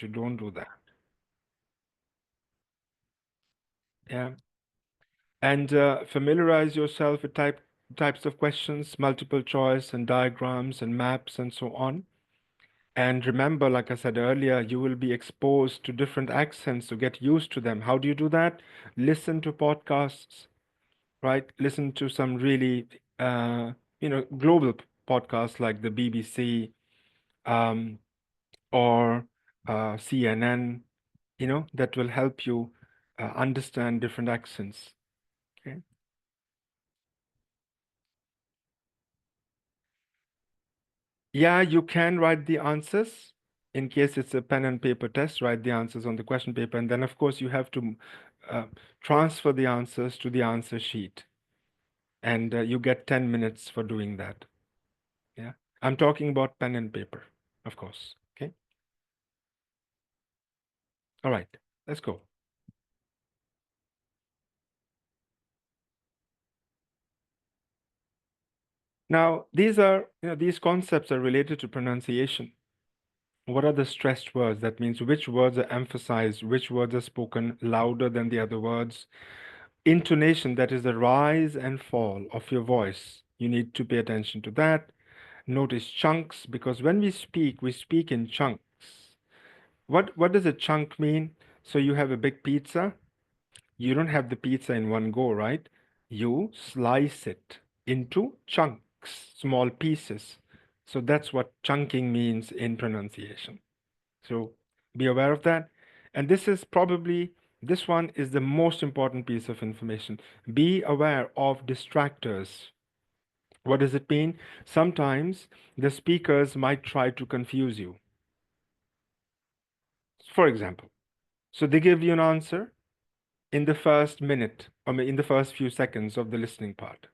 You don't do that. Yeah. And familiarize yourself with types of questions, multiple choice and diagrams and maps and so on. And remember, like I said earlier, you will be exposed to different accents to get used to them. How do you do that? Listen to podcasts, right? Listen to some really, global podcasts like the BBC, um, or CNN, that will help you understand different accents. Okay. Yeah, you can write the answers in case it's a pen and paper test, write the answers on the question paper. And then, of course, you have to uh, transfer the answers to the answer sheet. And you get 10 minutes for doing that. Yeah. I'm talking about pen and paper, of course. Okay. All right. Let's go. Now, these concepts are related to pronunciation. What are the stressed words? That means which words are emphasized, which words are spoken louder than the other words. Intonation, that is the rise and fall of your voice. You need to pay attention to that. Notice chunks, because when we speak in chunks. What does a chunk mean? So you have a big pizza. You don't have the pizza in one go, right? You slice it into chunks, small pieces. So that's what chunking means in pronunciation. So be aware of that. And this one is the most important piece of information. Be aware of distractors. What does it mean? Sometimes the speakers might try to confuse you. For example, so they give you an answer in the first minute, in the first few seconds of the listening part.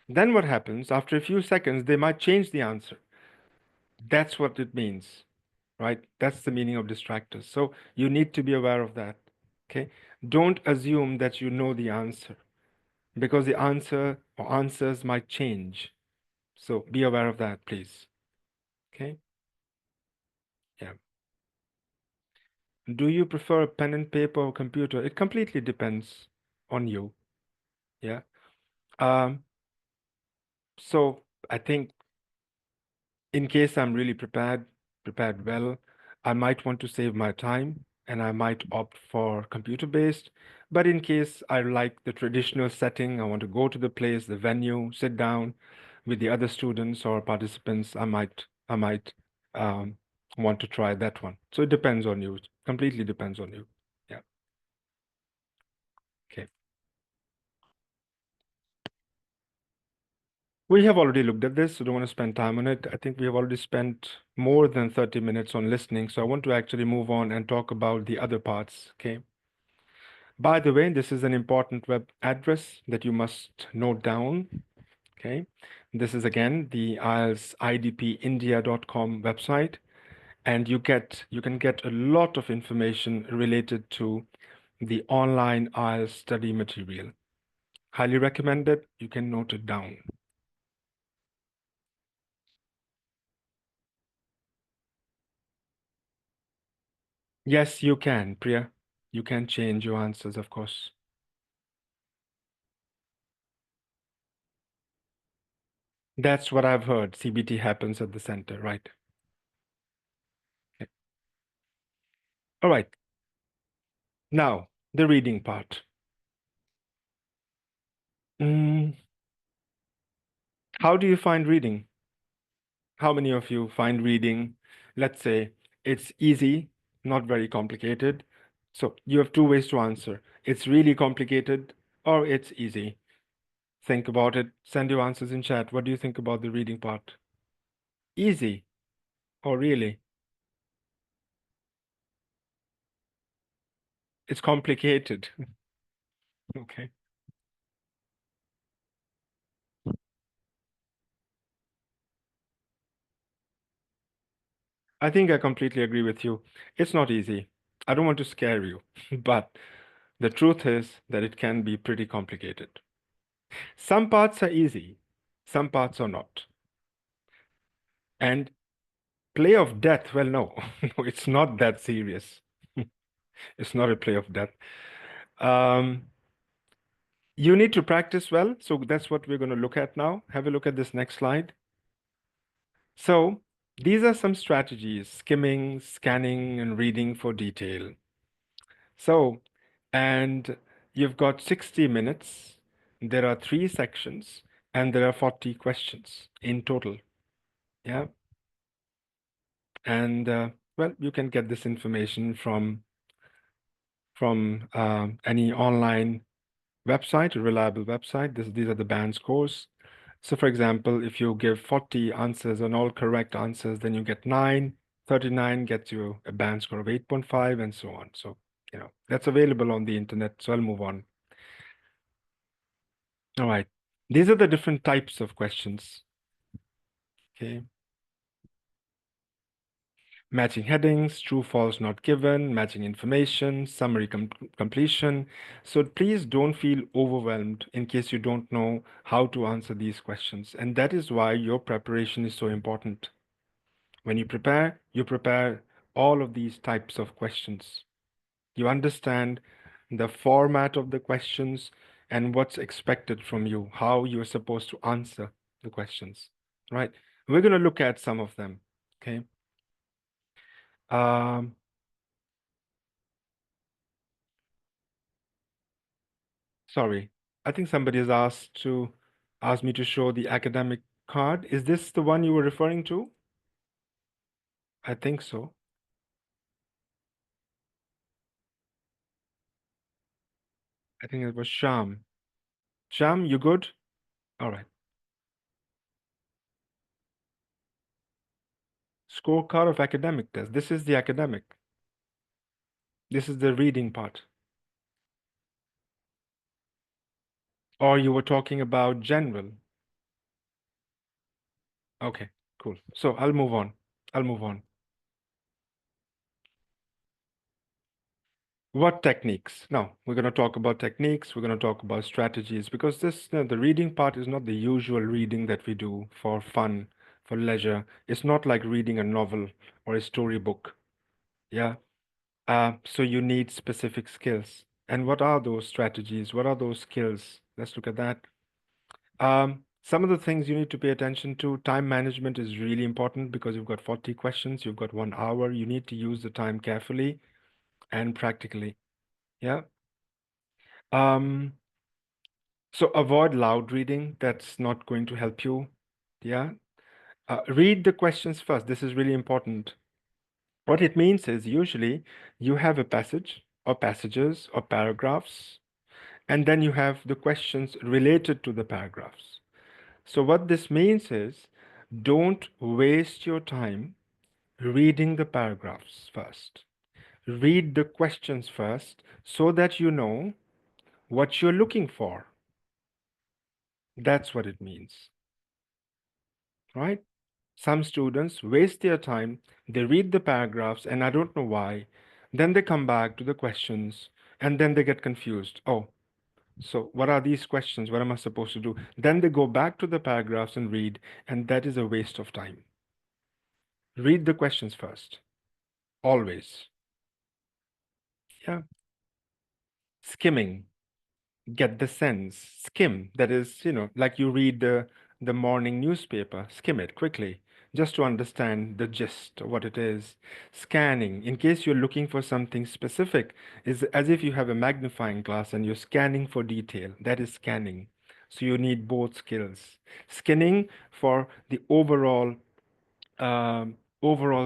Then what happens? After a few seconds, they might change the answer. That's what it means, right? That's the meaning of distractors. So you need to be aware of that. Okay. Don't assume that you know the answer because the answer or answers might change. So be aware of that, please. Okay. Yeah. Do you prefer pen and paper or computer? It completely depends on you. Yeah. Um, so I think in case I'm really prepared well, I might want to save my time and I might opt for computer based. But in case I like the traditional setting, I want to go to the place, the venue, sit down with the other students or participants, I might um, want to try that one. So it depends on you. It completely depends on you. Yeah. Okay. We have already looked at this, so don't want to spend time on it. I think we have already spent more than 30 minutes on listening, so I want to actually move on and talk about the other parts, okay? By the way, this is an important web address that you must note down, okay? This is again the IELTS idpindia.com website, and you can get a lot of information related to the online IELTS study material. Highly recommended. You can note it down. Yes, you can, Priya. You can change your answers, of course. That's what I've heard. CBT happens at the center, right? Okay. All right. Now, the reading part. Mm, how do you find reading? How many of you find reading, let's say, it's easy, not very complicated? So you have two ways to answer. It's really complicated or it's easy. Think about it. Send your answers in chat. What do you think about the reading part? Easy or really? It's complicated. Okay. I think I completely agree with you. It's not easy. I don't want to scare you, but the truth is that it can be pretty complicated. Some parts are easy, some parts are not. And Play of death. Well, no, no, it's not that serious. It's not a play of death. Um, you need to practice well. So that's what we're going to look at now. Have a look at this next slide. So these are some strategies: skimming, scanning, and reading for detail. So, and you've got 60 minutes. There are three sections, and there are 40 questions in total. Yeah. And well, you can get this information from any online website, a reliable website. These are the band scores. So for example, if you give 40 answers and all correct answers, then you get 9. 39 gets you a band score of 8.5 and so on. So, that's available on the internet. So I'll move on. All right. These are the different types of questions. Okay. Matching headings, true, false, not given, matching information, summary completion. So please don't feel overwhelmed in case you don't know how to answer these questions. And that is why your preparation is so important. When you prepare all of these types of questions. You understand the format of the questions and what's expected from you, how you're supposed to answer the questions, right? We're going to look at some of them, okay? Um, Sorry, I think somebody has asked me to show the academic card. Is this the one you were referring to? I think so. I think it was Sham. Sham, you good? All right. Scorecard of academic test. This is the academic. This is the reading part. Or you were talking about general. Okay, cool. So I'll move on. I'll move on. What techniques? Now, we're going to talk about techniques. We're going to talk about strategies because the reading part is not the usual reading that we do for fun, for leisure. It's not like reading a novel or a storybook. Yeah. So you need specific skills. And what are those strategies? What are those skills? Let's look at that. Some of the things you need to pay attention to, time management is really important because you've got 40 questions, you've got 1 hour. You need to use the time carefully and practically. Yeah. Um, so avoid loud reading. That's not going to help you. Yeah. Read the questions first. This is really important. What it means is usually you have a passage or passages or paragraphs, and then you have the questions related to the paragraphs. So what this means is don't waste your time reading the paragraphs first. Read the questions first so that you know what you're looking for. That's what it means, right? Some students waste their time, they read the paragraphs, and I don't know why. Then they come back to the questions, and then they get confused. Oh, so what are these questions? What am I supposed to do? Then they go back to the paragraphs and read, and that is a waste of time. Read the questions first, always. Yeah. Skimming. Get the sense, skim. That is, like you read the morning newspaper, skim it quickly, just to understand the gist of what it is. Scanning, in case you're looking for something specific, is as if you have a magnifying glass and you're scanning for detail. That is scanning. So you need both skills. Skinning for the overall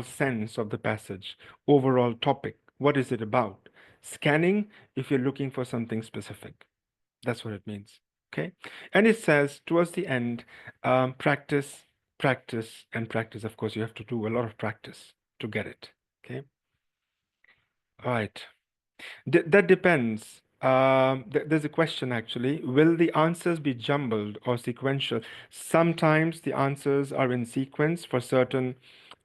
sense of the passage, overall topic. What is it about? Scanning if you're looking for something specific. That's what it means. Okay. And it says towards the end, practice, practice, and practice. Of course, you have to do a lot of practice to get it. Okay. All right. That depends. There's a question actually. Will the answers be jumbled or sequential? Sometimes the answers are in sequence for certain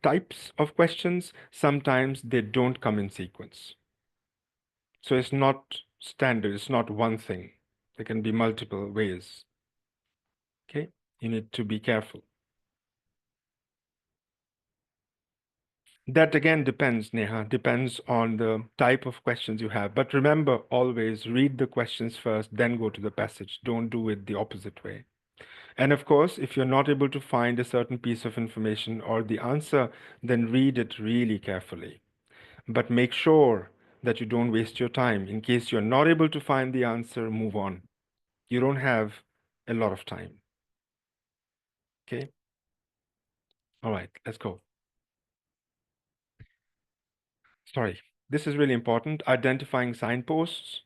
types of questions. Sometimes they don't come in sequence. So it's not standard. It's not one thing. There can be multiple ways. Okay, you need to be careful. That again depends, Neha, depends on the type of questions you have. But remember, always read the questions first, then go to the passage. Don't do it the opposite way. And of course, if you're not able to find a certain piece of information or the answer, then read it really carefully. But make sure that you don't waste your time. In case you're not able to find the answer, move on. You don't have a lot of time. Okay? All right, let's go. Sorry. This is really important. Identifying signposts.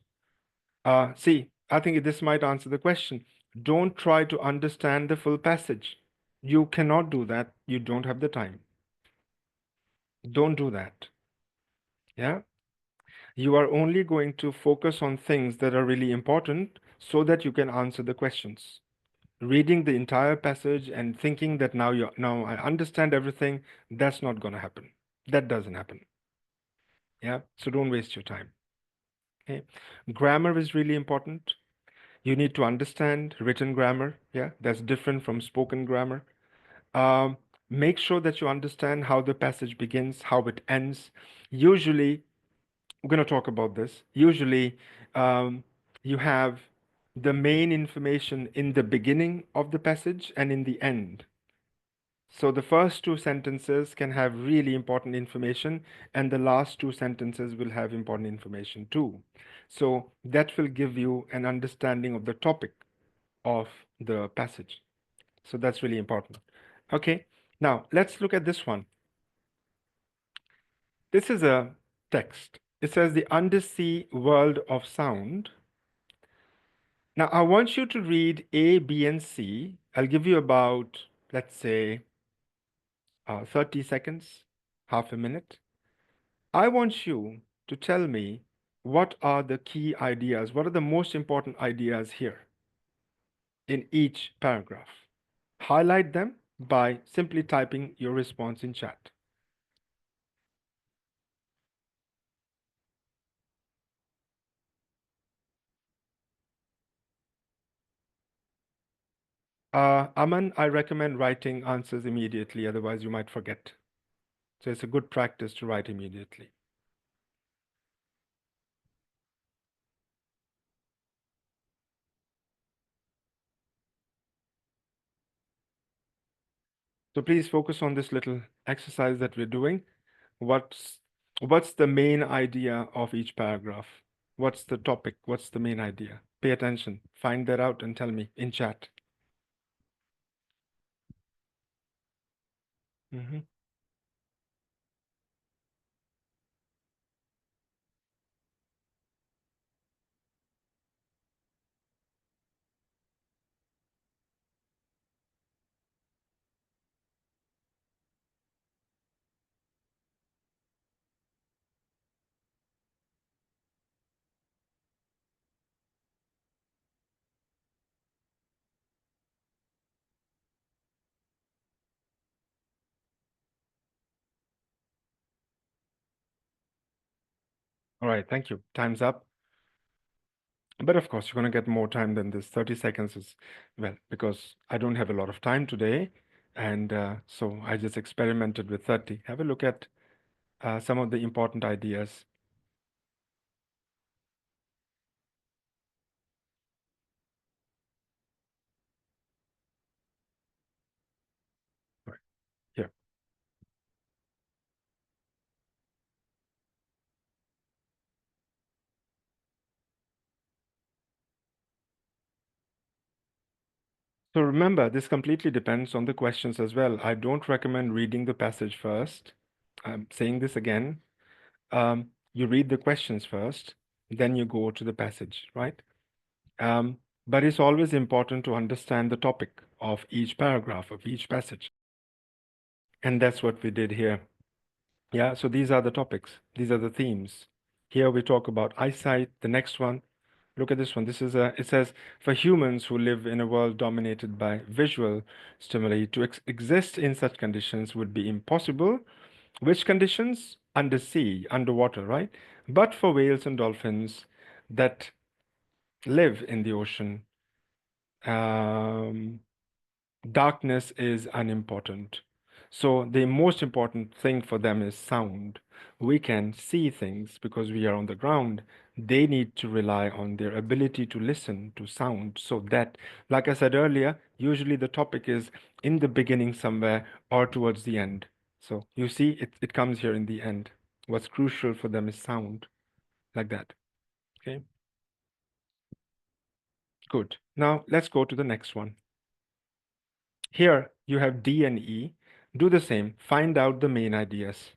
See, I think this might answer the question. Don't try to understand the full passage. You cannot do that. You don't have the time. Don't do that. Yeah? You are only going to focus on things that are really important so that you can answer the questions. Reading the entire passage and thinking that now I understand everything, that's not going to happen. That doesn't happen. Yeah? So don't waste your time. Okay? Grammar is really important. You need to understand written grammar. Yeah, that's different from spoken grammar. Um, Make sure that you understand how the passage begins, how it ends. Usually, we're going to talk about this. Usually, you have the main information in the beginning of the passage and in the end. So the first two sentences can have really important information, and the last two sentences will have important information too. So that will give you an understanding of the topic of the passage. So that's really important. Okay, now let's look at this one. This is a text. It says the undersea world of sound. Now I want you to read A, B, and C. I'll give you about, let's say, 30 seconds, half a minute. I want you to tell me what are the key ideas, what are the most important ideas here in each paragraph. Highlight them by simply typing your response in chat. Aman, I recommend writing answers immediately, otherwise you might forget. So it's a good practice to write immediately. So please focus on this little exercise that we're doing. What's what's the main idea of each paragraph? What's the topic? What's the main idea? Pay attention. Find that out and tell me in chat. Mhm. All right, thank you. Time's up. But of course, you're going to get more time than this. 30 seconds is, well, because I don't have a lot of time today. And so I just experimented with 30. Have a look at some of the important ideas. Right here. So remember, this completely depends on the questions as well. I don't recommend reading the passage first. I'm saying this again. You read the questions first, then you go to the passage, right? But it's always important to understand the topic of each paragraph, of each passage. And that's what we did here. Yeah, so these are the topics, these are the themes. Here we talk about eyesight. The next one, look at this one. It says, for humans who live in a world dominated by visual stimuli, to exist in such conditions would be impossible. Which conditions? Undersea, underwater, right? But for whales and dolphins that live in the ocean, um, darkness is unimportant. So the most important thing for them is sound. We can see things because we are on the ground. They need to rely on their ability to listen to sound. So that, like I said earlier, usually the topic is in the beginning somewhere or towards the end. So you see, it comes here in the end. What's crucial for them is sound, like that. Okay, good. Now let's go to the next one. Here you have D and E. Do the same. Find out the main ideas.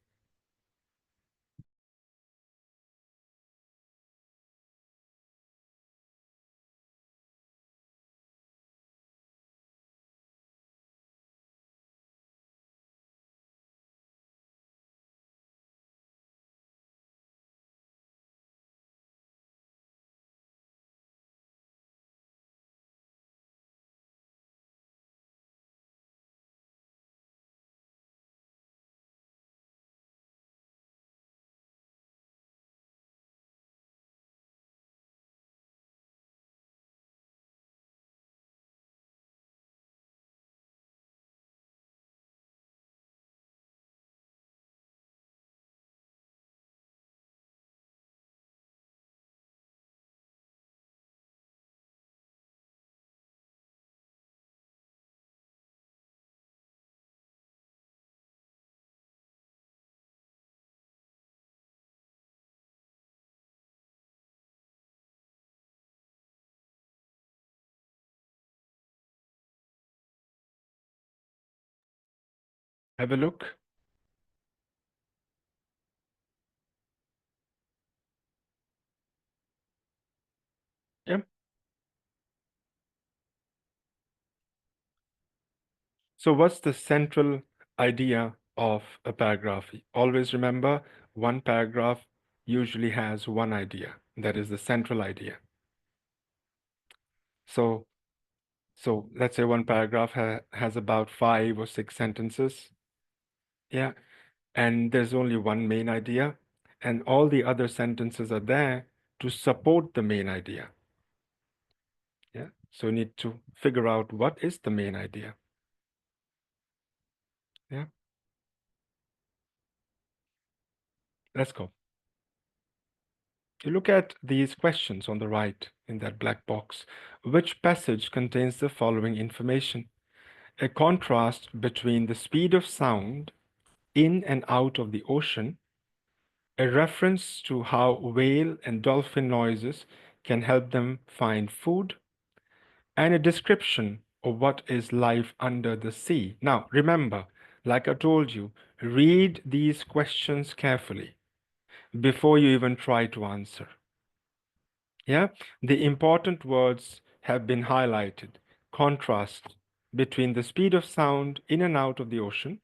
Have a look. Yeah. So what's the central idea of a paragraph? Always remember, one paragraph usually has one idea. That is the central idea. So, so let's say one paragraph has about 5 or 6 sentences. Yeah. And there's only one main idea, and all the other sentences are there to support the main idea. Yeah. So you need to figure out what is the main idea. Yeah. Let's go. You look at these questions on the right in that black box. Which passage contains the following information? A contrast between the speed of sound in and out of the ocean, a reference to how whale and dolphin noises can help them find food, and a description of what is life under the sea. Now, remember, like I told you, read these questions carefully before you even try to answer. Yeah, the important words have been highlighted. Contrast between the speed of sound in and out of the ocean,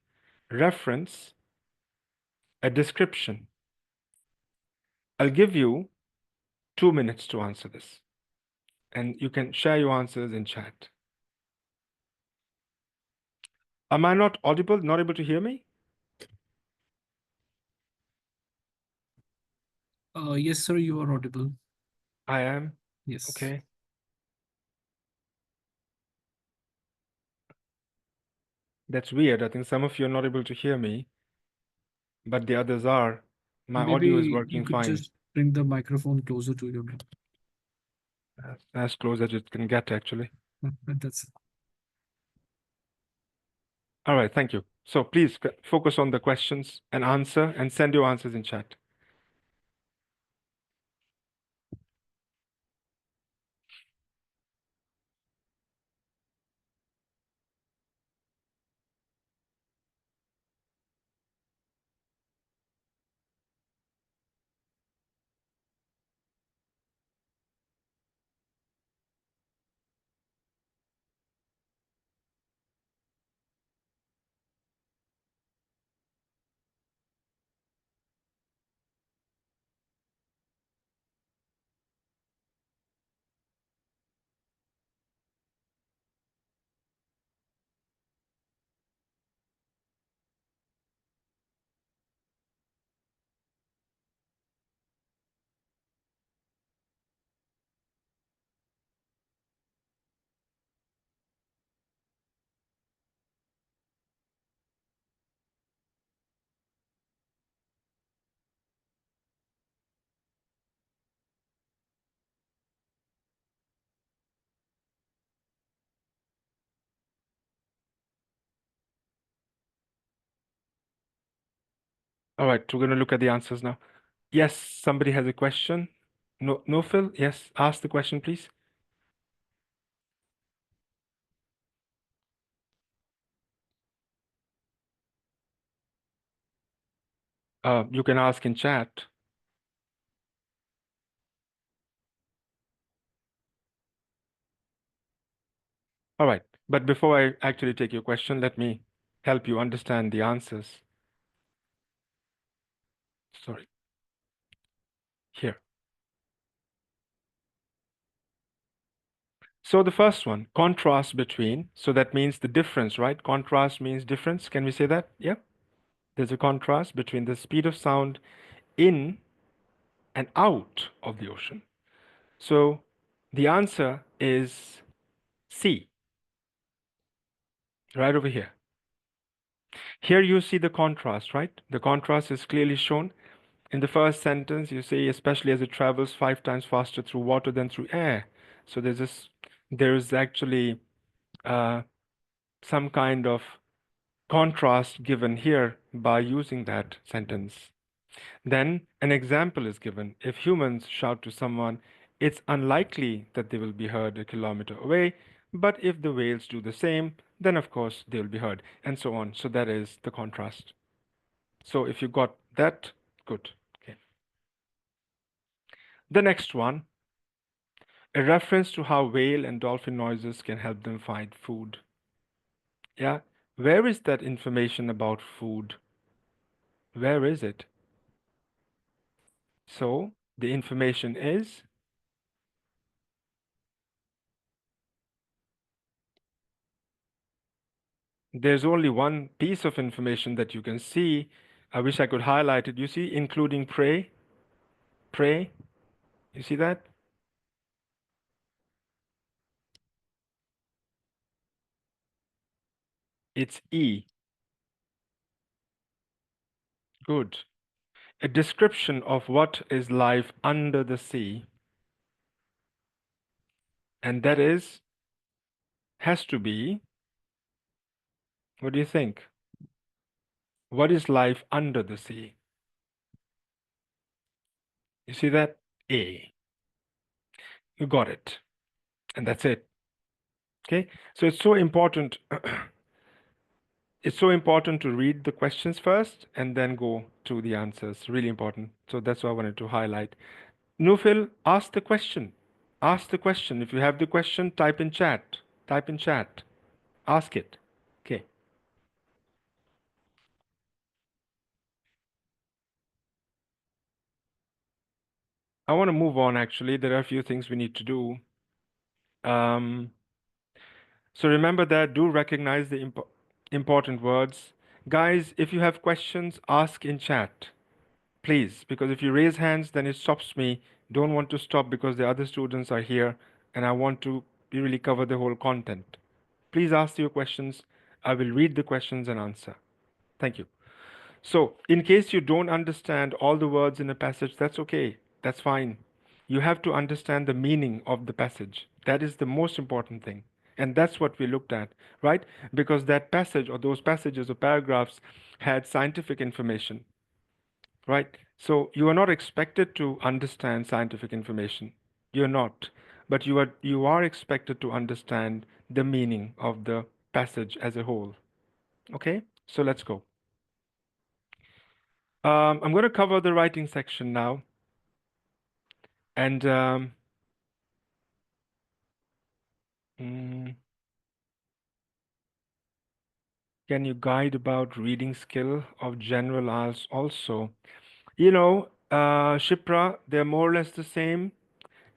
reference, a description. I'll give you 2 minutes to answer this, and you can share your answers in chat. Am I not audible? Not able to hear me? Yes, sir, you are audible. I am. Yes. Okay. That's weird. I think some of you are not able to hear me, but the others are. My audio is Maybe you working could fine, just bring the microphone closer to your mouth. as close as it can get, actually. That's All right, thank you. So please focus on the questions and answer and send your answers in chat. All right, we're going to look at the answers now. Yes, somebody has a question. No, no, Phil? Yes, ask the question, please. You can ask in chat. All right, but before I actually take your question, let me help you understand the answers. Sorry, here. So the first one, contrast between. So that means the difference, right? Contrast means difference. Can we say that? Yeah. There's a contrast between the speed of sound in and out of the ocean. So the answer is C, right over here. Here you see the contrast, right? The contrast is clearly shown. In the first sentence, you say, especially as it travels 5 times faster through water than through air. So there is actually uh, some kind of contrast given here by using that sentence. Then an example is given. If humans shout to someone, it's unlikely that they will be heard a kilometer away, but if the whales do the same, then of course they will be heard, and so on. So that is the contrast. So if you got that, good. Okay. The next one, a reference to how whale and dolphin noises can help them find food. Yeah. Where is that information about food? Where is it? So the information is there's only one piece of information that you can see. I wish I could highlight it. You see, including prey, prey. You see that? It's E. Good. A description of what is life under the sea, and that is has to be. What do you think? What is life under the sea? You see that? A. You got it. And that's it. Okay? So it's so important. It's so important to read the questions first and then go to the answers. Really important. So that's what I wanted to highlight. Nufil, ask the question. Ask the question. If you have the question, type in chat. Type in chat. Ask it. Okay. I want to move on actually. There are a few things we need to do. Um, so remember that, do recognize the important words. Guys, if you have questions, ask in chat, please, because if you raise hands, then it stops me. Don't want to stop because the other students are here and I want to really cover the whole content. Please ask your questions. I will read the questions and answer. Thank you. So, in case you don't understand all the words in a passage, that's okay. That's fine. You have to understand the meaning of the passage. That is the most important thing. And that's what we looked at, right? Because that passage or those passages or paragraphs had scientific information, right? So you are not expected to understand scientific information. You're not. But you are expected to understand the meaning of the passage as a whole. Okay? So let's go. I'm going to cover the writing section now. And mm, can you guide about reading skill of general IELTS also? Shipra, they're more or less the same.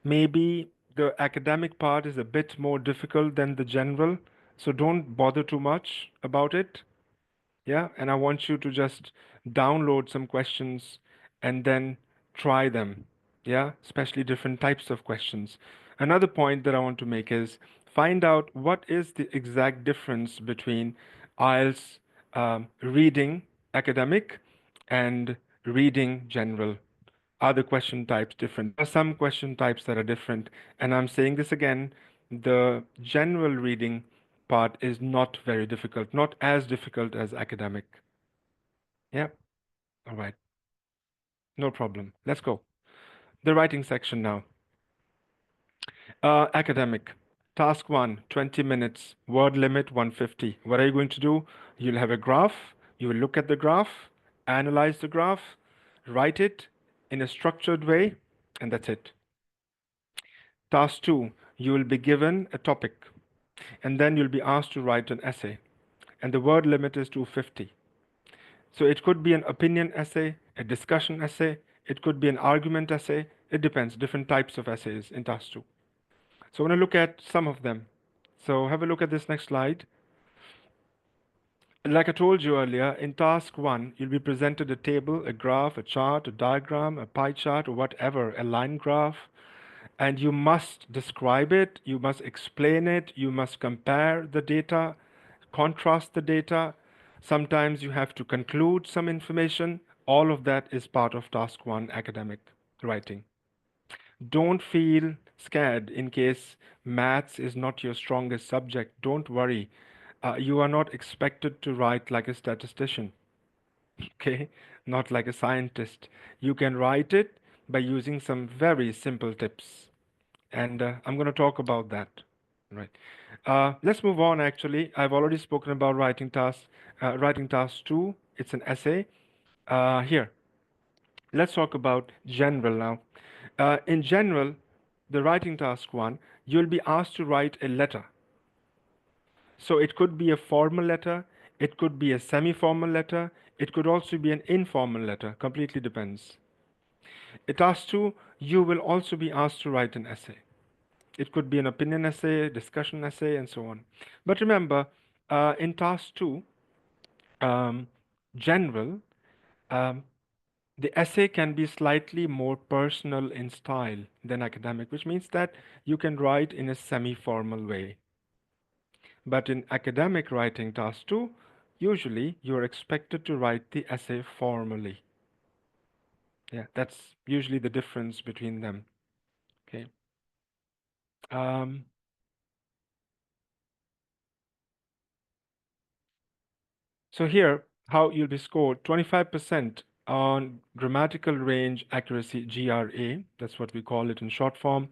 Maybe the academic part is a bit more difficult than the general, so don't bother too much about it. Yeah, and I want you to just download some questions and then try them. Yeah, especially different types of questions. Another point that I want to make is find out what is the exact difference between IELTS reading academic and reading general. Are the question types different? There are some question types that are different. And I'm saying this again, the general reading part is not very difficult, not as difficult as academic. Yeah. All right, no problem. Let's go. The writing section now. Academic. Task 1, 20 minutes. Word limit 150. What are you going to do? You'll have a graph. You will look at the graph, analyze the graph, write it in a structured way, and that's it. Task 2, you will be given a topic, and then you'll be asked to write an essay, and the word limit is 250. So it could be an opinion essay, a discussion essay, it could be an argument essay. It depends, different types of essays in task 2. So I want to look at some of them. So have a look at this next slide. Like I told you earlier, in task 1, you'll be presented a table, a graph, a chart, a diagram, a pie chart, or whatever, a line graph, and you must describe it, you must explain it, you must compare the data, contrast the data. Sometimes you have to conclude some information. All of that is part of task 1 academic writing. Don't feel scared in case maths is not your strongest subject. Don't worry. You are not expected to write like a statistician, okay? Not like a scientist. You can write it by using some very simple tips. And I'm going to talk about that. Right. Let's move on actually. I've already spoken about writing task 2. It's an essay. Here, let's talk about general now. In general, the writing task 1, you'll be asked to write a letter. So it could be a formal letter, it could be a semi-formal letter, it could also be an informal letter, completely depends. At task 2, you will also be asked to write an essay. It could be an opinion essay, discussion essay, and so on. But remember, in task 2, um, general, um, the essay can be slightly more personal in style than academic, which means that you can write in a semi-formal way. But in academic writing task 2, usually you're expected to write the essay formally. Yeah, that's usually the difference between them. Okay. Um, so here, how you'll be scored 25% on grammatical range accuracy, GRA, that's what we call it in short form.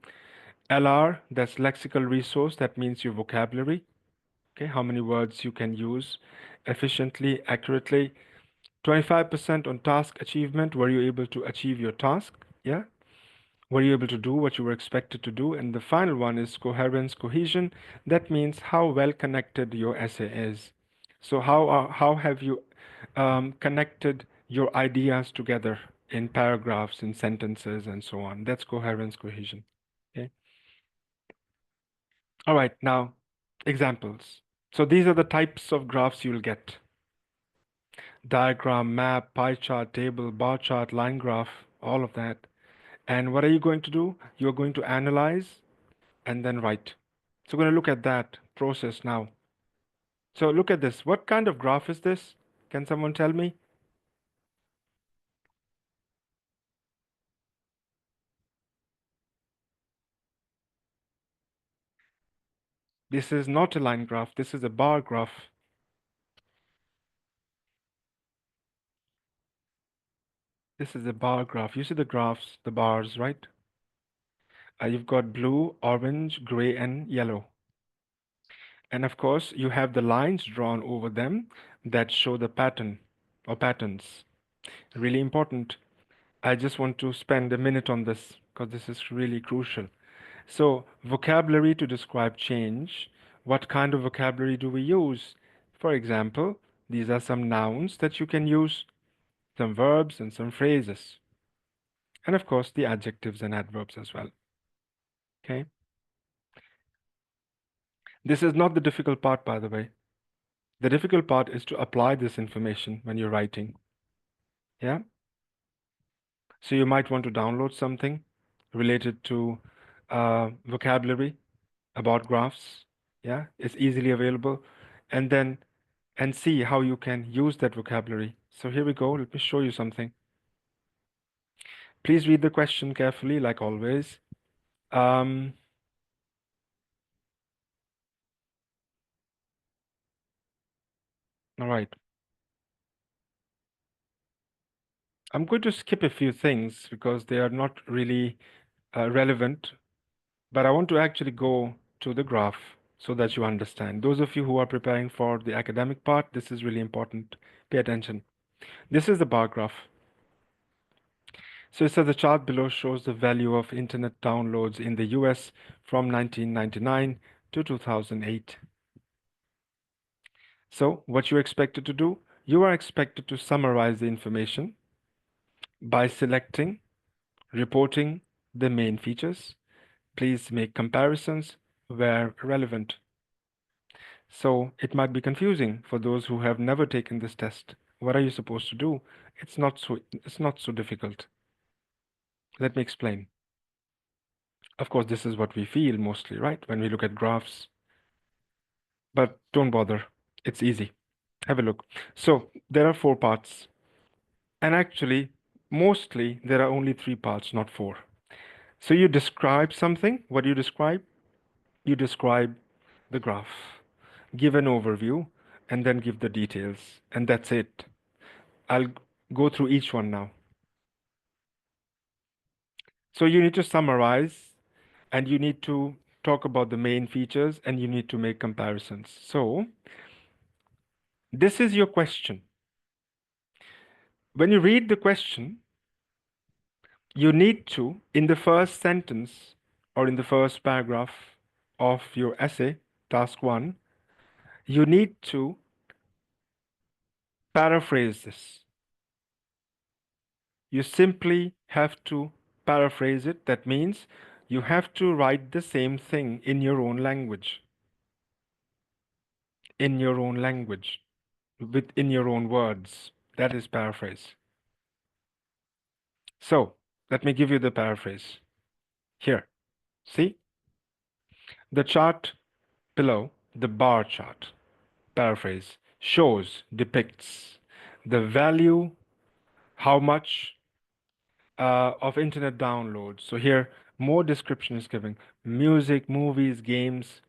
LR, that's lexical resource, that means your vocabulary. Okay, how many words you can use efficiently, accurately. 25% on task achievement, were you able to achieve your task? Yeah. Were you able to do what you were expected to do? And the final one is coherence, cohesion. That means how well connected your essay is. So how have you connected your ideas together in paragraphs, in sentences, and so on? That's coherence, cohesion. Okay. All right. Now, examples. So these are the types of graphs you'll get: diagram, map, pie chart, table, bar chart, line graph, all of that. And what are you going to do? You're going to analyze and then write. So we're going to look at that process now. So look at this. What kind of graph is this? Can someone tell me? This is not a line graph. This is a bar graph. This is a bar graph. You see the graphs, the bars, right? You've got blue, orange, gray, and yellow. And of course, you have the lines drawn over them that show the pattern or patterns. Really important. I just want to spend a minute on this because this is really crucial. So, vocabulary to describe change. What kind of vocabulary do we use? For example, these are some nouns that you can use, some verbs and some phrases. And of course, the adjectives and adverbs as well. Okay. This is not the difficult part, by the way. The difficult part is to apply this information when you're writing. Yeah. So you might want to download something related to vocabulary about graphs. Yeah, it's easily available. And then and see how you can use that vocabulary. So here we go. Let me show you something. Please read the question carefully, like always. Um, all right. I'm going to skip a few things because they are not really relevant, but I want to actually go to the graph so that you understand. Those of you who are preparing for the academic part, this is really important. Pay attention. This is the bar graph. So it says the chart below shows the value of internet downloads in the US from 1999 to 2008. So what you're expected to do, you are expected to summarize the information by selecting, reporting the main features. Please make comparisons where relevant. So it might be confusing for those who have never taken this test. What are you supposed to do? It's not so difficult. Let me explain. Of course, this is what we feel mostly, right? When we look at graphs, but don't bother. It's easy. Have a look. So there are four parts. And actually, mostly there are only three parts, not four. So you describe something. What do you describe? You describe the graph, give an overview, and then give the details. And that's it. I'll go through each one now. So you need to summarize and you need to talk about the main features and you need to make comparisons. So this is your question. When you read the question, you need to, in the first sentence or in the first paragraph of your essay, task one, you need to paraphrase this. You simply have to paraphrase it. That means you have to write the same thing in your own language, in your own language, within your own words. That is paraphrase. So let me give you the paraphrase. Here, see the chart below, the bar chart, paraphrase, shows, depicts the value, how much of internet downloads. So here, more description is given. Music, movies, games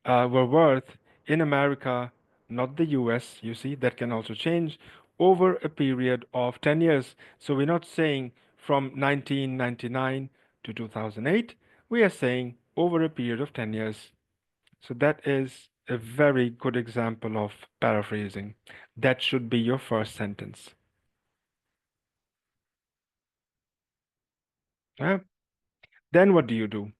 were worth in America, not the US, you see, that can also change over a period of 10 years. So we're not saying from 1999 to 2008, we are saying over a period of 10 years. So that is a very good example of paraphrasing. That should be your first sentence. Uh, then what do you do?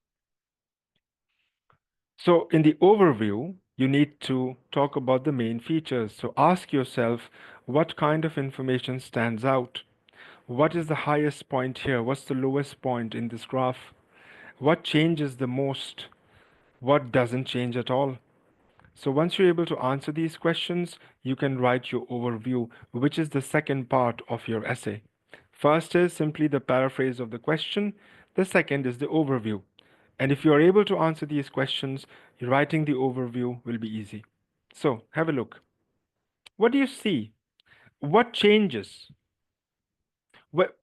So in the overview, you need to talk about the main features. So ask yourself what kind of information stands out? What is the highest point here? What's the lowest point in this graph? What changes the most? What doesn't change at all? So once you're able to answer these questions, you can write your overview, which is the second part of your essay. First is simply the paraphrase of the question. The second is the overview. And if you are able to answer these questions, writing the overview will be easy. So have a look. What do you see? What changes?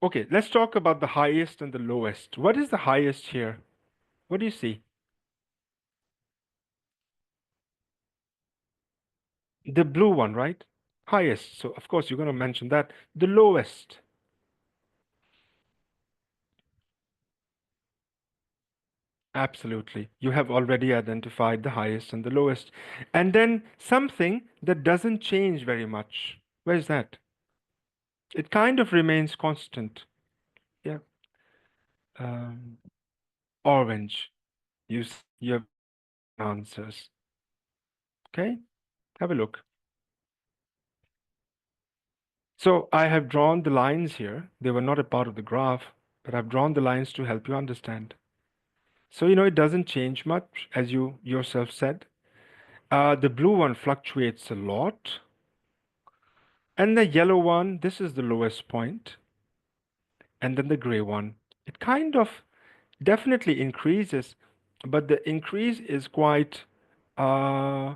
Okay, let's talk about the highest and the lowest. What is the highest here? What do you see? The blue one, right? Highest. So of course you're going to mention that. The lowest. Absolutely. You have already identified the highest and the lowest. And then something that doesn't change very much. Where's that? It kind of remains constant. Yeah. Um, Orange. You have answers. Okay? Have a look. So I have drawn the lines here. They were not a part of the graph, but I've drawn the lines to help you understand. So, it doesn't change much, as you yourself said. The blue one fluctuates a lot. And the yellow one, this is the lowest point. And then the gray one, it kind of definitely increases, but the increase is quite uh,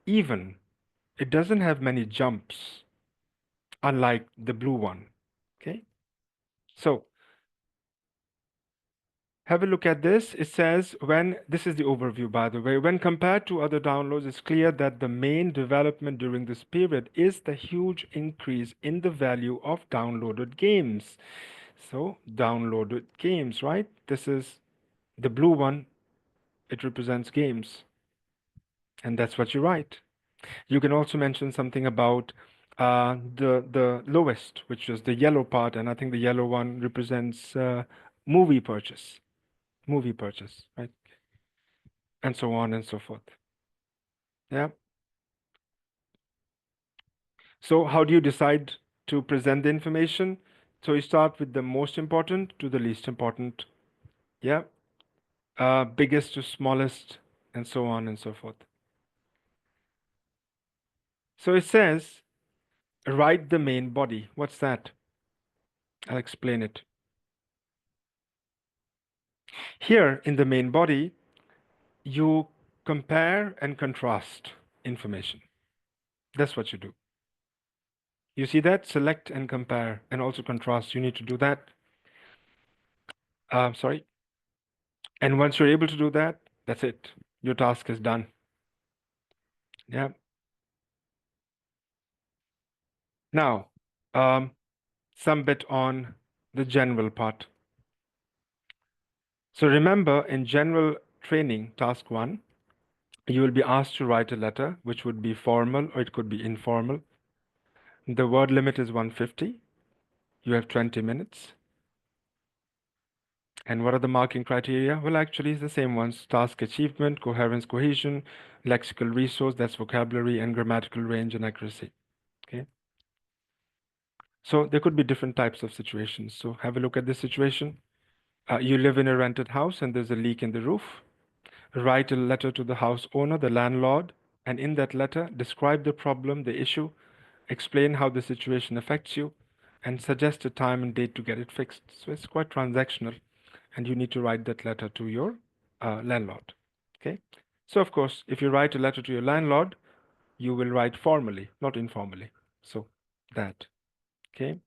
even. It doesn't have many jumps, unlike the blue one. Okay. So Have a look at this. It says this is the overview, by the way, when compared to other downloads, it's clear that the main development during this period is the huge increase in the value of downloaded games. So, downloaded games, right? This is the blue one, it represents games, and that's what you write. You can also mention something about the lowest, which is the yellow part, and I think the yellow one represents movie purchase, movie purchase, right? And so on and so forth. Yeah. So how do you decide to present the information? So you start with the most important to the least important. Yeah. Biggest to smallest, and so on and so forth. So it says, write the main body. What's that? I'll explain it. Here in the main body, you compare and contrast information. That's what you do. You see that? Select and compare and also contrast. You need to do that. Sorry. And once you're able to do that, that's it. Your task is done. Yeah. Now, some bit on the general part. So remember, in general training, task 1, you will be asked to write a letter, which would be formal or it could be informal. The word limit is 150. You have 20 minutes. And what are the marking criteria? Well, actually, it's the same ones: task achievement, coherence, cohesion, lexical resource, that's vocabulary, and grammatical range and accuracy. Okay. So there could be different types of situations. So have a look at this situation. You live in a rented house and there's a leak in the roof. Write a letter to the house owner, the landlord, and in that letter, describe the problem, the issue, explain how the situation affects you, and suggest a time and date to get it fixed. So it's quite transactional, and you need to write that letter to your landlord. Okay. So of course, if you write a letter to your landlord, you will write formally, not informally. So that. Okay.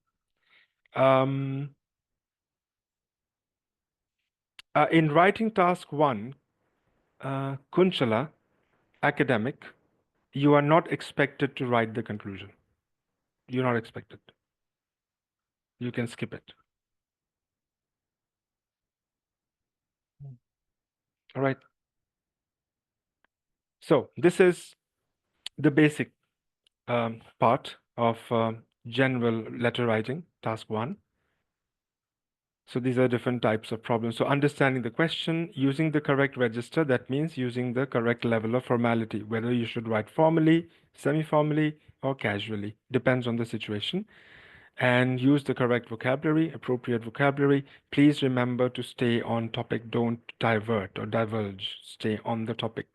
Um, in writing task 1, Kunchala, academic, you are not expected to write the conclusion. You're not expected. You can skip it. All right. So this is the basic part of general letter writing, task 1. So these are different types of problems. So understanding the question, using the correct register, that means using the correct level of formality, whether you should write formally, semi-formally, or casually, depends on the situation. And use the correct vocabulary, appropriate vocabulary. Please remember to stay on topic. Don't divert or divulge. Stay on the topic.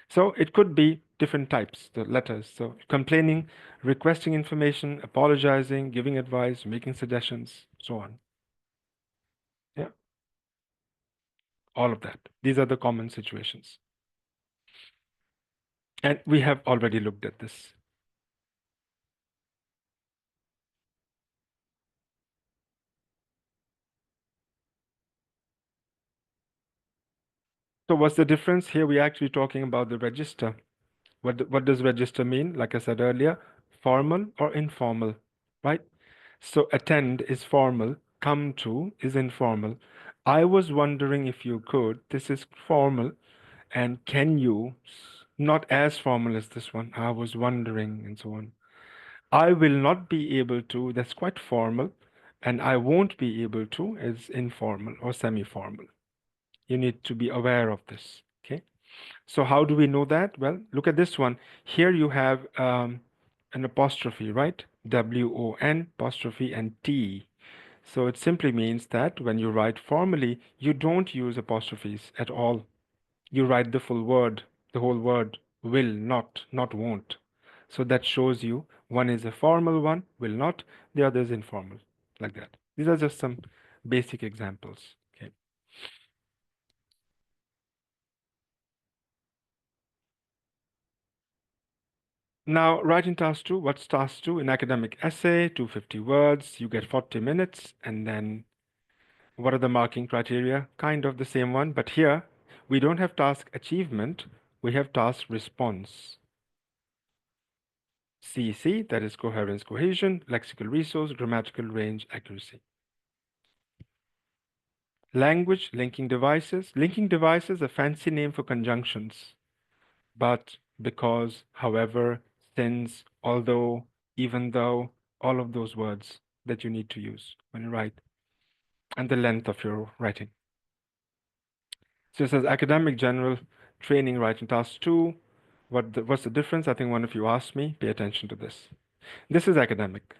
So it could be different types, the letters. So complaining, requesting information, apologizing, giving advice, making suggestions, so on. Yeah, all of that. These are the common situations. And we have already looked at this. So what's the difference? Here we're actually talking about the register. What does register mean? Like I said earlier, formal or informal, right? So attend is formal, come to is informal. I was wondering if you could, this is formal, and can you, not as formal as this one, I was wondering, and so on. I will not be able to, that's quite formal, and I won't be able to is informal or semi-formal. You need to be aware of this, okay? So how do we know that? Well, look at this one. Here you have an apostrophe, right? W-O-N apostrophe and T. So it simply means that when you write formally, you don't use apostrophes at all. You write the full word, the whole word, will, not won't. So that shows you one is a formal one, will not, the other is informal, like that. These are just some basic examples. Okay. Now, writing task 2, what's task 2? An academic essay, 250 words, you get 40 minutes, and then What are the marking criteria? Kind of the same one, but here we don't have task achievement, we have task response. CC, that is coherence, cohesion, lexical resource, grammatical range, accuracy. Language, linking devices. Linking devices, a fancy name for conjunctions. But, because, however, since, although, even though, all of those words that you need to use when you write, and the length of your writing. So it says academic general training writing task 2. What's the difference? I think one of you asked me. Pay attention to this. This is academic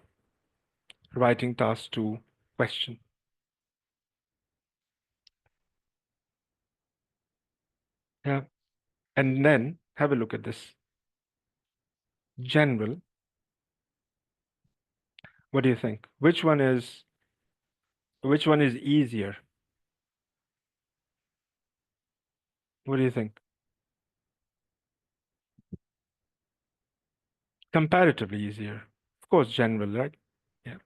writing task 2 question. Yeah. And then have a look at this. General. What do you think? Which one is easier? What do you think? Comparatively easier. Of course, general, right? Yeah.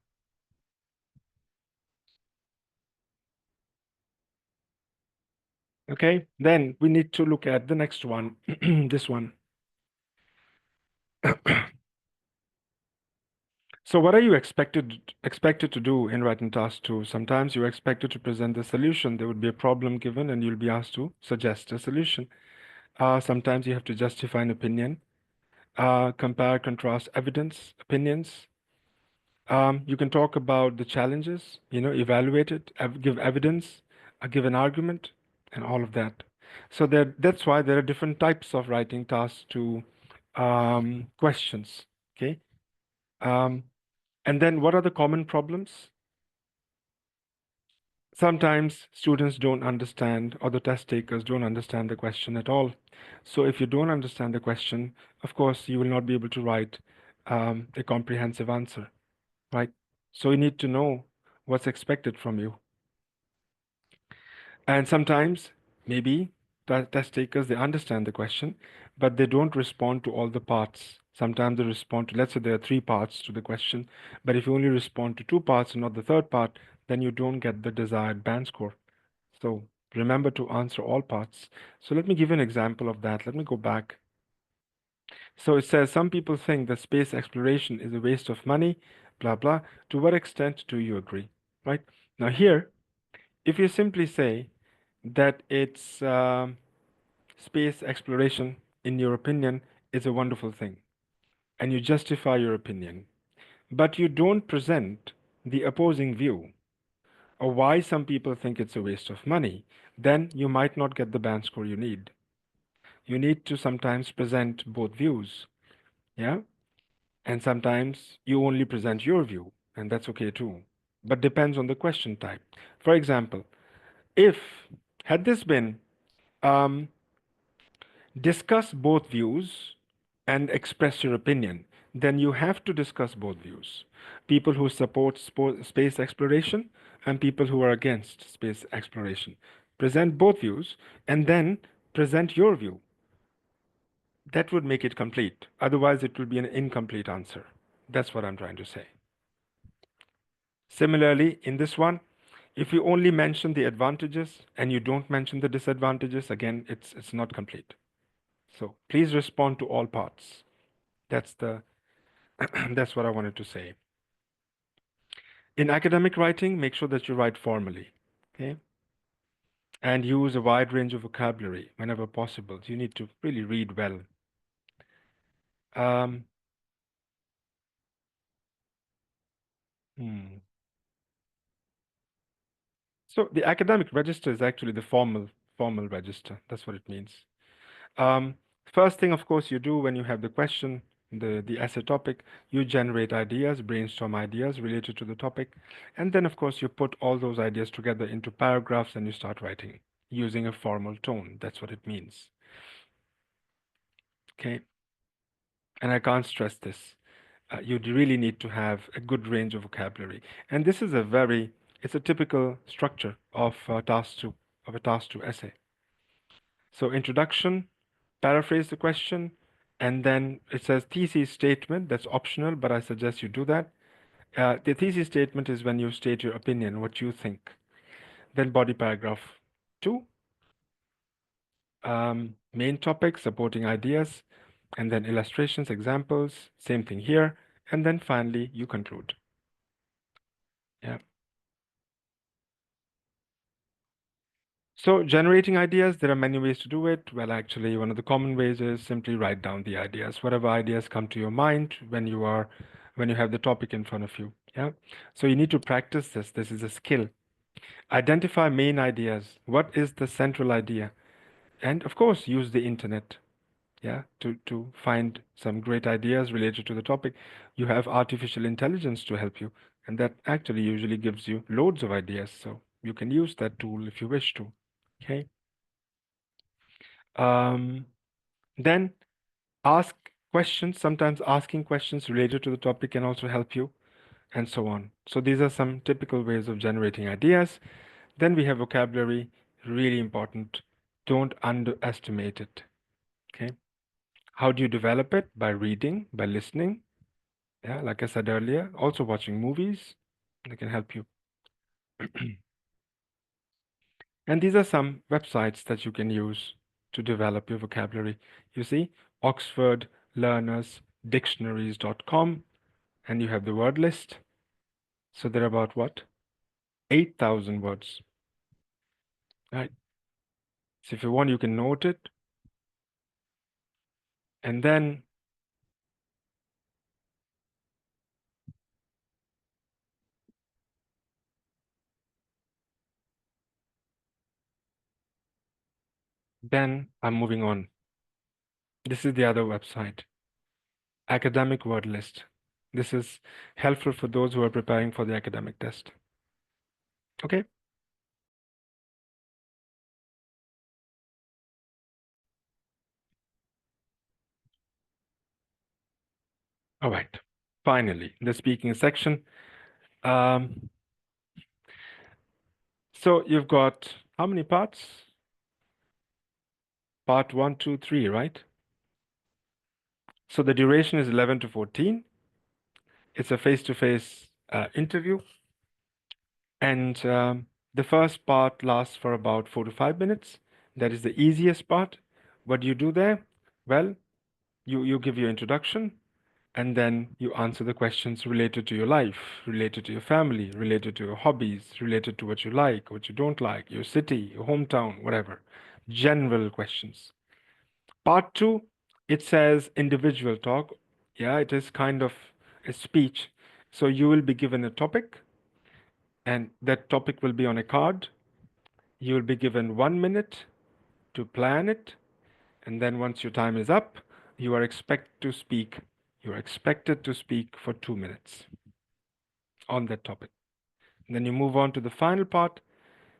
Okay. Then we need to look at the next one. This one. So what are you expected to do in writing task 2? Sometimes you're expected to present the solution. There would be a problem given and you'll be asked to suggest a solution. Sometimes you have to justify an opinion, compare, contrast evidence, opinions. You can talk about the challenges, evaluate it, give evidence, give an argument, and all of that. So that's why there are different types of writing tasks to questions. Okay. Um, and then what are the common problems? Sometimes students don't understand, or the test takers don't understand the question at all. So if you don't understand the question, of course, you will not be able to write a comprehensive answer, right? So you need to know what's expected from you. And sometimes, maybe the test takers, they understand the question, but they don't respond to all the parts. Sometimes they respond to, let's say there are 3 parts to the question, but if you only respond to 2 parts and not the third part, then you don't get the desired band score. So remember to answer all parts. So let me give you an example of that. Let me go back. So it says some people think that space exploration is a waste of money, blah, blah. To what extent do you agree? Right? Now, here, if you simply say that it's space exploration, in your opinion, is a wonderful thing, and you justify your opinion, but you don't present the opposing view or why some people think it's a waste of money, then you might not get the band score you need. You need to sometimes present both views, yeah? And sometimes you only present your view, and that's okay too. But depends on the question type. For example, if had this been um, discuss both views and express your opinion, then you have to discuss both views. People who support space exploration and people who are against space exploration. Present both views and then present your view. That would make it complete. Otherwise, it will be an incomplete answer. That's what I'm trying to say. Similarly, in this one, if you only mention the advantages and you don't mention the disadvantages, again, it's not complete. So please respond to all parts. That's the that's what I wanted to say. In academic writing, make sure that you write formally, okay? And use a wide range of vocabulary whenever possible. You need to really read well. Um, hmm. So the academic register is actually the formal register. That's what it means. Um, First thing, of course, you do when you have the question, the essay topic, you generate ideas, brainstorm ideas related to the topic, and then, of course, you put all those ideas together into paragraphs and you start writing using a formal tone. That's what it means. Okay, and I can't stress this. You really need to have a good range of vocabulary, and this is it's a typical structure of a task two essay. So introduction, paraphrase the question, and then it says thesis statement. That's optional, but I suggest you do that. The thesis statement is when you state your opinion, what you think. Then body paragraph 2, main topic, supporting ideas, and then illustrations, examples, same thing here, and then finally you conclude. Yeah. So generating ideas, there are many ways to do it. Well, actually, one of the common ways is simply write down the ideas, whatever ideas come to your mind when you have the topic in front of you. Yeah. So you need to practice this. This is a skill. Identify main ideas. What is the central idea? And of course, use the internet. Yeah, to find some great ideas related to the topic. You have artificial intelligence to help you, and that actually usually gives you loads of ideas. So you can use that tool if you wish to. Okay. Um, then ask questions. Sometimes asking questions related to the topic can also help you, and so on. So these are some typical ways of generating ideas. Then we have vocabulary, really important. Don't underestimate it. Okay. How do you develop it? By reading, by listening. Yeah, like I said earlier, also watching movies. They can help you. And these are some websites that you can use to develop your vocabulary. You see, Oxford Learners Dictionaries.com, and you have the word list. So there are about what? 8,000 words. Right. So if you want, you can note it. And then I'm moving on. This is the other website, Academic Word List. This is helpful for those who are preparing for the academic test. Okay. All right. Finally, the speaking section. Um, so you've got how many parts? Part 1, 2, 3, right? So the duration is 11 to 14. It's a face-to-face interview. And the first part lasts for about 4 to 5 minutes. That is the easiest part. What do you do there? Well, you give your introduction, and then you answer the questions related to your life, related to your family, related to your hobbies, related to what you like, what you don't like, your city, your hometown, whatever. General questions. Part two, it says individual talk. Yeah, it is kind of a speech. So you will be given a topic, and that topic will be on a card. You will be given 1 minute to plan it, and then once your time is up, you are expected to speak. You are expected to speak for 2 minutes on that topic. And then you move on to the final part.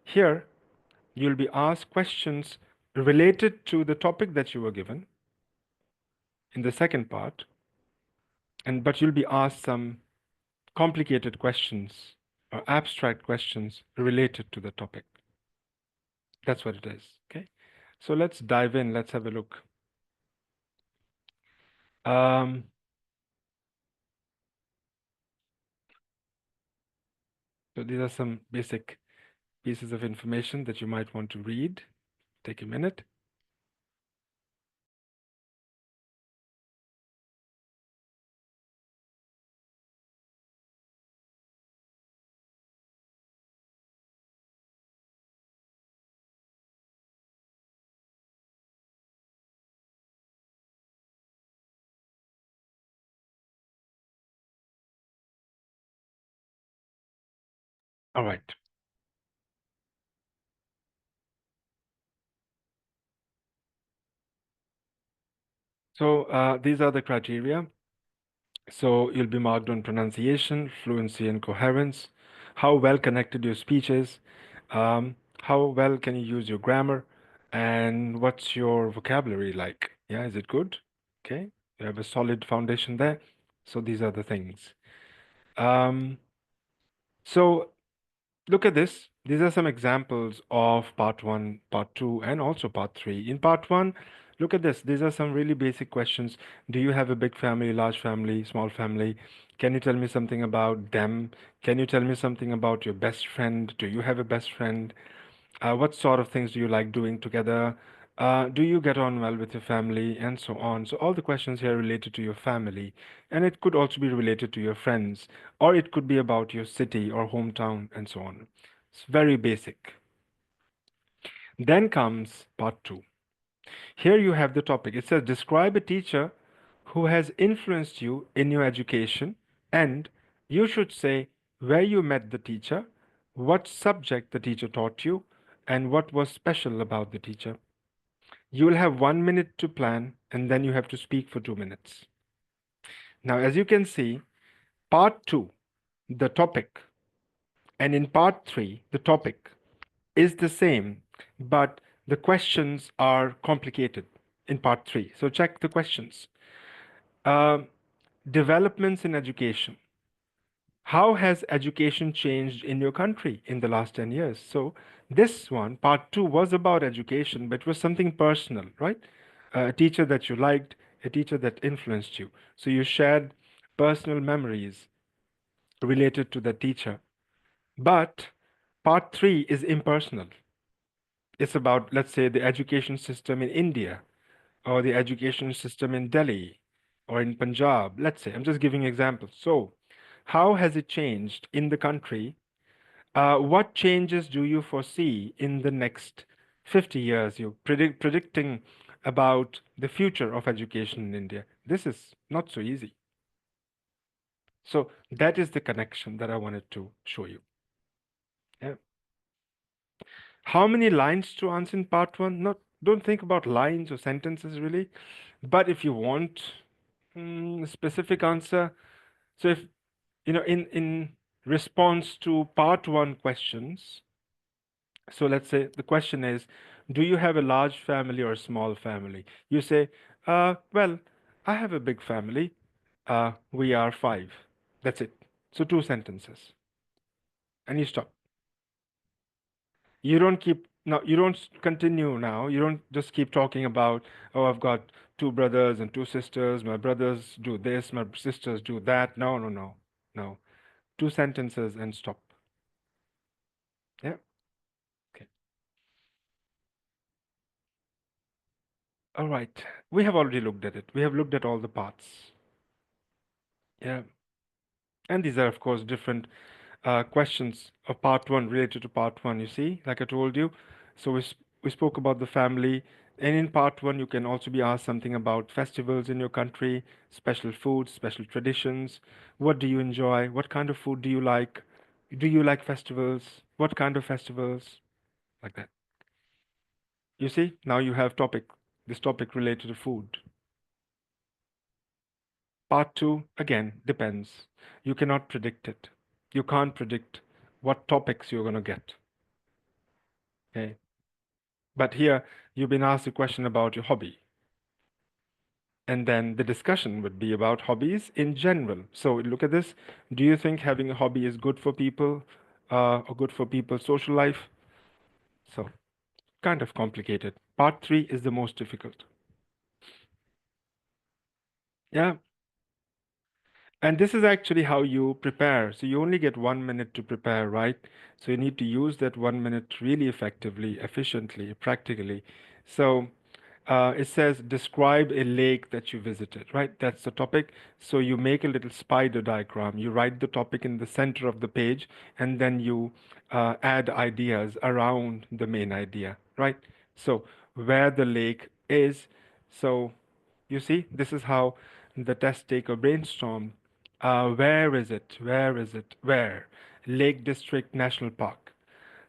Here, you'll be asked questions related to the topic that you were given in the second part, and but you'll be asked some complicated questions or abstract questions related to the topic. That's what it is. Okay. So let's dive in. Let's have a look. Um, so these are some basic pieces of information that you might want to read. Take a minute. All right. So these are the criteria. So you'll be marked on pronunciation, fluency, and coherence, how well connected your speech is, how well can you use your grammar, and what's your vocabulary like? Yeah, is it good? Okay, you have a solid foundation there. So these are the things. Um, so look at this. These are some examples of part one, part two, and also part three. In part one, Look at this. These are some really basic questions. Do you have a big family, large family, small family? Can you tell me something about them? Can you tell me something about your best friend? Do you have a best friend? What sort of things do you like doing together? Do you get on well with your family? And so on. So, all the questions here related to your family. And it could also be related to your friends, or it could be about your city or hometown, and so on. It's very basic. Then comes part two. Here you have the topic. It says, describe a teacher who has influenced you in your education, and you should say where you met the teacher, what subject the teacher taught you, and what was special about the teacher. You will have 1 minute to plan, and then you have to speak for 2 minutes. Now, as you can see, part two, the topic, and in part three, the topic is the same, but the questions are complicated in part three. So, check the questions. Um, Developments in education. How has education changed in your country in the last 10 years? So, this one, part two, was about education, but it was something personal, right? A teacher that you liked, a teacher that influenced you. So, you shared personal memories related to the teacher. But part three is impersonal. It's about, let's say, the education system in India or the education system in Delhi or in Punjab. Let's say, I'm just giving examples. So, how has it changed in the country? What changes do you foresee in the next 50 years? You're predicting about the future of education in India. This is not so easy. So, that is the connection that I wanted to show you. Yeah. How many lines to answer in part one? Not, don't think about lines or sentences really, but if you want a specific answer, so if in response to part one questions, so let's say the question is, do you have a large family or a small family? You say, well, I have a big family. We are five. That's it. So two sentences, and you stop. You don't keep now. You don't continue now. You don't just keep talking about, oh, I've got two brothers and two sisters. My brothers do this. My sisters do that. No, no, no, no. Two sentences and stop. Yeah. Okay. All right. We have already looked at it. We have looked at all the parts. Yeah. And these are, of course, different questions of part one related to part one. You see, like I told you. So we spoke about the family. And in part one, you can also be asked something about festivals in your country, special foods, special traditions. What do you enjoy? What kind of food do you like? Do you like festivals? What kind of festivals? Like that. You see, now you have this topic related to food. Part two, again, depends. You cannot predict it. You can't predict what topics you're going to get. Okay. But here, you've been asked a question about your hobby. And then the discussion would be about hobbies in general. So look at this. Do you think having a hobby is good for people or good for people's social life? So, kind of complicated. Part three is the most difficult. Yeah. And this is actually how you prepare. So you only get 1 minute to prepare, right? So you need to use that 1 minute really effectively, efficiently, practically. So it says describe a lake that you visited, right? That's the topic. So you make a little spider diagram. You write the topic in the center of the page, and then you add ideas around the main idea, right? So where the lake is. So you see, this is how the test taker brainstormed. Where is it? Where is it? Where? Lake District National Park.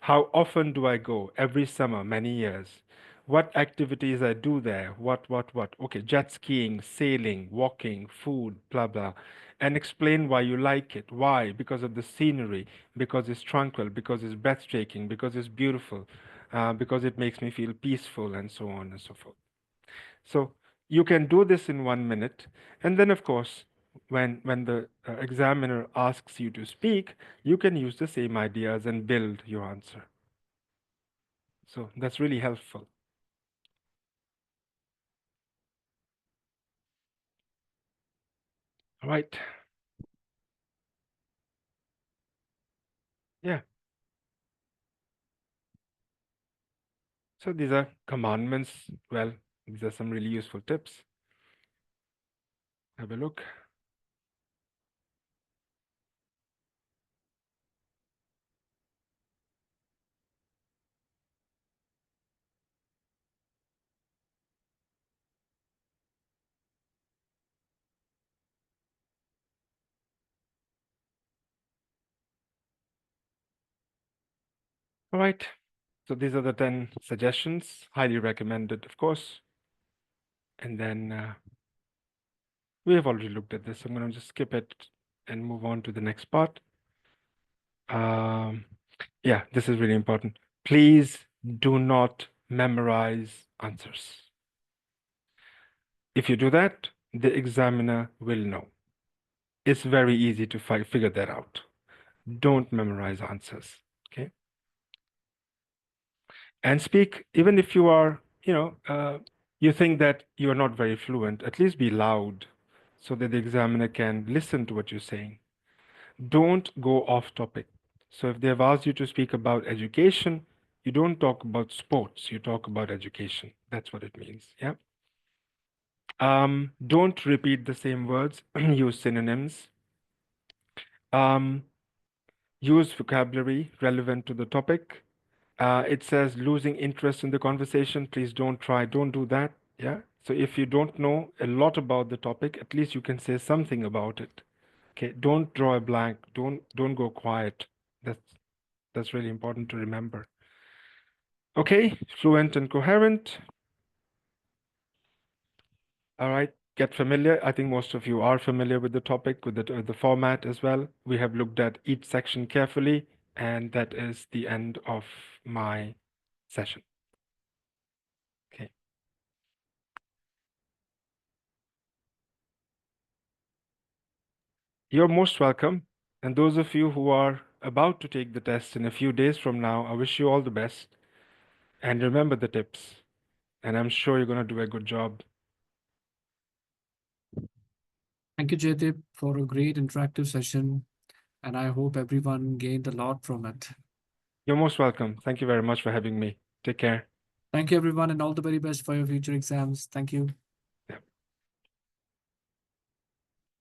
How often do I go? Every summer, many years. What activities I do there? What? Okay, jet skiing, sailing, walking, food, blah, blah. And explain why you like it. Why? Because of the scenery, because it's tranquil, because it's breathtaking, because it's beautiful, because it makes me feel peaceful, and so on and so forth. So you can do this in 1 minute. And then, of course, when the examiner asks you to speak, you can use the same ideas and build your answer. So that's really helpful. All right. Yeah. So these are commandments. Well, these are some really useful tips. Have a look. All right. So these are the 10 suggestions, highly recommended, of course. And then we have already looked at this. I'm going to just skip it and move on to the next part. Um, yeah, this is really important. Please do not memorize answers. If you do that, the examiner will know. It's very easy to figure that out. Don't memorize answers, okay? And speak, even if you are, you think that you are not very fluent, at least be loud so that the examiner can listen to what you're saying. Don't go off topic. So if they've asked you to speak about education, you don't talk about sports, you talk about education. That's what it means, yeah? Don't repeat the same words, use synonyms. Um, use vocabulary relevant to the topic. It says losing interest in the conversation. Please don't do that. Yeah. So if you don't know a lot about the topic, at least you can say something about it. Okay. Don't draw a blank. Don't go quiet. That's really important to remember. Okay. Fluent and coherent. All right. Get familiar. I think most of you are familiar with the topic, with the format as well. We have looked at each section carefully, and that is the end of my session. Okay. You're most welcome. And those of you who are about to take the test in a few days from now, I wish you all the best. And remember the tips. And I'm sure you're going to do a good job. Thank you, Jaydeep, for a great interactive session, and I hope everyone gained a lot from it. You're most welcome. Thank you very much for having me. Take care. Thank you, everyone, and all the very best for your future exams. Thank you.